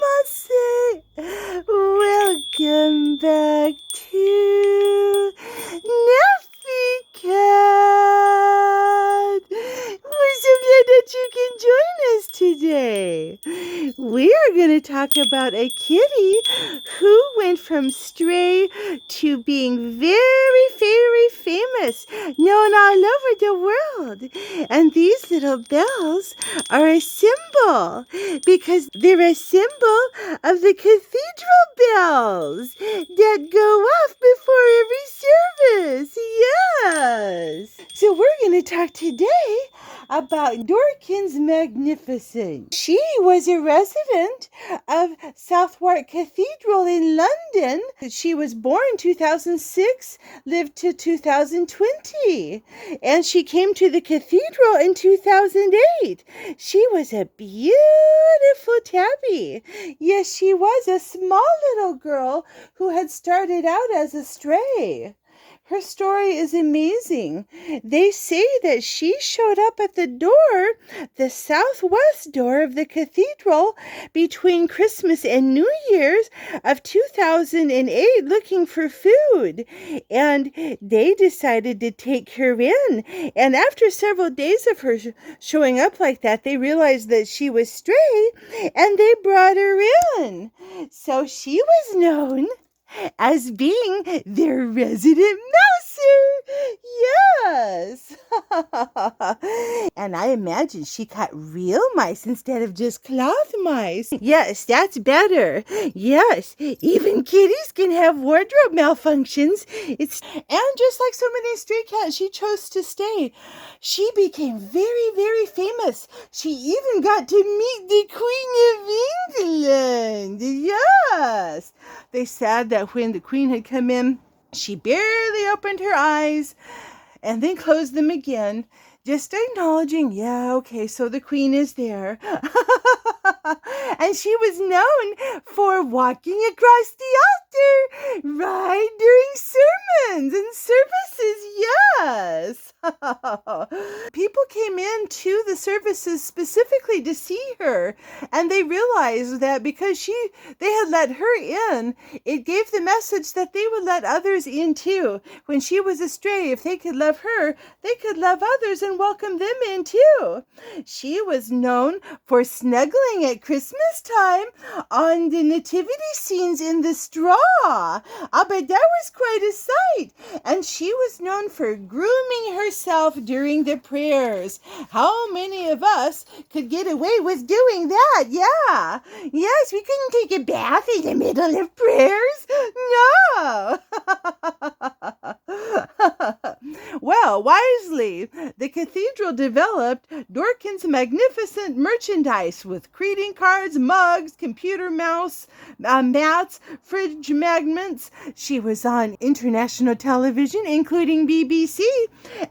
must say, welcome back to Magnificent. We're so glad that you can join us today. We are going to talk about a kitty who went from stray to being very, very famous, known all over the world. And these little bells are a symbol because they're a symbol of the cathedral bells that go off before every service. Yes. So we're going to talk today about Doorkins Magnificent. She was a resident of Southwark Cathedral in London. She was born 2006, lived to 2020, and she came to the cathedral in 2008. She was a beautiful tabby. Yes, she was a small little girl who had started out as a stray. Her story is amazing. They say that she showed up at the door, the southwest door of the cathedral, between Christmas and New Year's of 2008 looking for food. And they decided to take her in. And after several days of her showing up like that, they realized that she was stray and they brought her in. So she was known as being their resident mouser. Yes. And I imagine she caught real mice instead of just cloth mice. Yes, that's better. Yes, even kitties can have wardrobe malfunctions. And just like so many stray cats, she chose to stay. She became very, very famous. She even got to meet the Queen of England. Yes. They said that when the Queen had come in, she barely opened her eyes and then closed them again, just acknowledging, yeah, okay, so the Queen is there. And she was known for walking across the altar right during sermons and services, yes. People came in to the services specifically to see her, and they realized that because they had let her in, it gave the message that they would let others in too. When she was a stray, if they could love her, they could love others and welcome them in too. She was known for snuggling at Christmas time on the nativity scenes in the straw. I bet that was quite a sight. And she was known for grooming herself during the prayers. How many of us could get away with doing that? Yeah. Yes, we couldn't take a bath in the middle of prayers. No. Well, wisely, the cathedral developed Doorkins' magnificent merchandise with greeting cards, mugs, computer mouse, mats, fridge magnets. She was on international television, including BBC,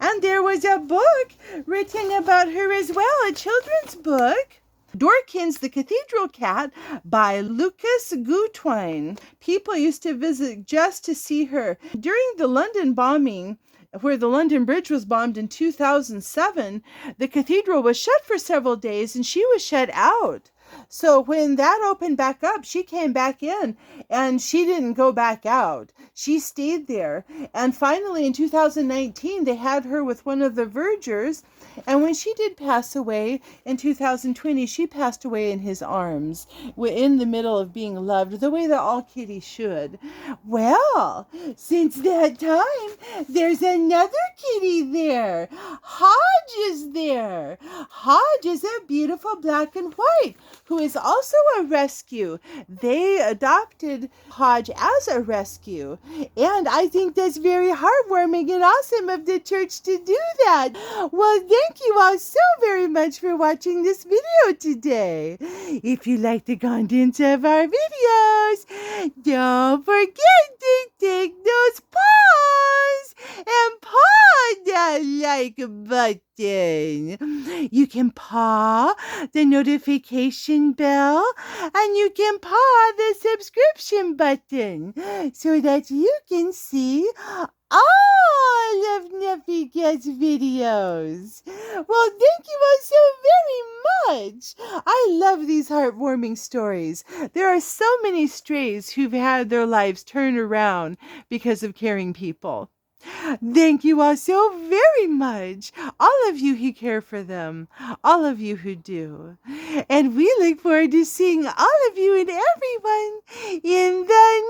and there was a book written about her as well, a children's book. Doorkins, the Cathedral Cat by Lucas Gutwein. People used to visit just to see her. During the London bombing, where the London Bridge was bombed in 2007, the cathedral was shut for several days and she was shut out. So when that opened back up, she came back in and she didn't go back out. She stayed there. And finally in 2019, they had her with one of the vergers. And when she did pass away in 2020, she passed away in his arms, in the middle of being loved, the way that all kitties should. Well, since that time, there's another kitty there. Hodge is there. Hodge is a beautiful black and white who is also a rescue. They adopted Hodge as a rescue. And I think that's very heartwarming and awesome of the church to do that. Well, thank you all so very much for watching this video today. If you like the contents of our videos, don't forget to take those paws and paw that like button. You can paw the notification bell and you can paw the subscription button so that you can see all of Magnificent's videos. Well, thank you all so very much. I love these heartwarming stories. There are so many strays who've had their lives turned around because of caring people. Thank you all so very much. All of you who care for them. All of you who do. And we look forward to seeing all of you and everyone in the